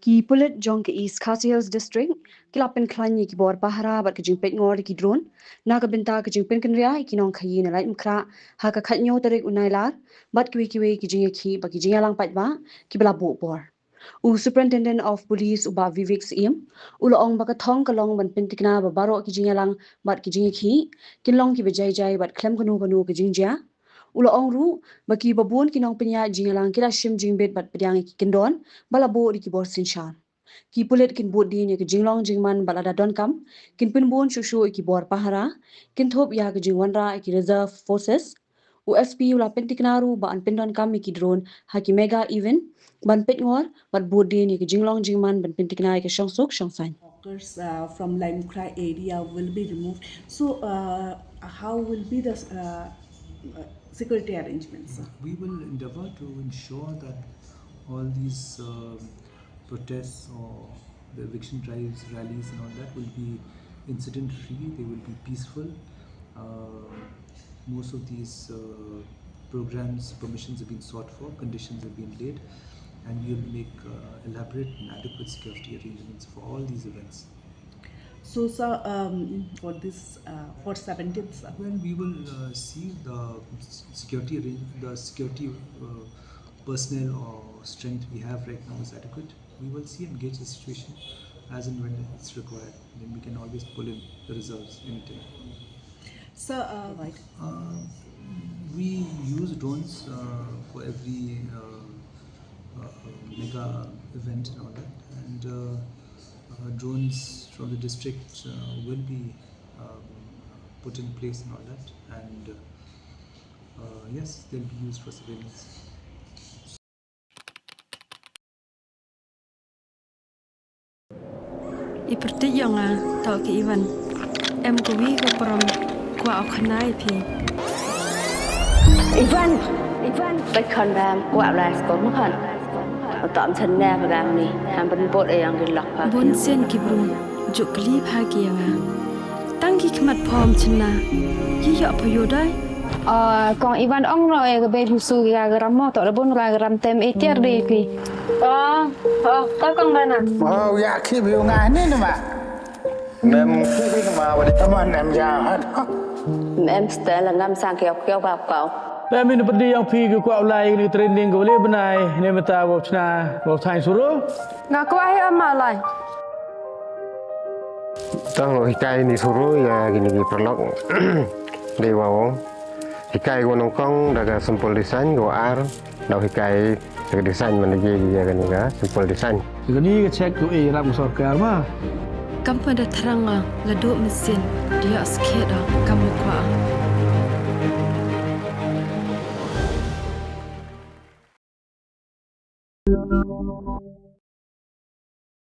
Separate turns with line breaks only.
Ki pulit Nongkhaïi Khasi Hills District, ki lapen klanyi ki Bor Pahara bat ki Jingpynkynriah ki drone, na ka Bynta ki Jingpynkynriah ki Nongkhaïi na Laitumkhrah, ha ka khatnyo tarik unailar, bat ki ki jingïathuh ba ki jingïalang paidbah, ki bala bor. U Superintendent of Police uba Vivek Sim, ulo ong baka thong kalong ban pintikna ba baro ki jingïalang bat ki jingïathuh, kinlong ki bejai bat klem kanu ki jingïa. Ulo ong ru baki babun ki nong penya jingïalang kila shim jingbet bat pedyang ki kindon bala bo di ki bor sinshan. Ki pulit kin bot din ki jinglong jingman balada don kam kin pinbun shushu ki Bor Pahara kin thop ya ki wanrah ki reserve forces USP ula pentiknaru ba an pindon kam ki drone ha ki mega event ban petngor bat bot din ki jinglong jingman ban pentikna ki shongsuk shongsan.
Workers from Laitumkhrah area will be removed. So, how will be the security arrangements?
We will endeavor to ensure that all these protests or the eviction drives, rallies and all that will be incident free, they will be peaceful. Most of these programs, permissions have been sought for, conditions have been laid, and we will make elaborate and adequate security arrangements for all these events.
So, sir, for this, for 17th,
well, we will see the security personnel or strength we have right now is adequate. We will see and gauge the situation as and when it's required. Then we can always pull in the reserves anytime.
Sir, right.
We use drones for every mega event and all that, and drones from the district will be put in place and all that, and yes, they'll be used for surveillance.
Iperti yang tau ki Ivan, kuwi ke peram kwa oknai pi.
Ivan, baik kan bam kwa las ko mkan. Tạm thân nè và gam ni, ham bên bột ai yang gelak pa.
Bon sen ki brum, juk kli pagi yang tang ki khmat phom chna. Ki yo phayo dai.
Còn Ivan ông rồi cái bên husu cái gram mo tao là bốn cái gram tem eker đi pi. Tao con đây nè.
Dạ khi biểu ngài nên mà. Em khi mà vào tâm anh em già hết.
Em sẽ là ngâm sang kêu vào cậu.
Em ini pergi yang pergi ke kuat ulai ni training ke boleh benai ni mata bawa cina bawa thai suruh.
Ngaku ai amalai.
Tahu hikai ni suruh ya gini perlok dewa. Hikai gua nongkong daga sempol desain gua ar. Dah hikai daga desain mana dia kan juga sempol desain.
Ini ke cek tu ram sorkar mah.
Kamu pada terang laduk mesin dia sikit kamu kuat.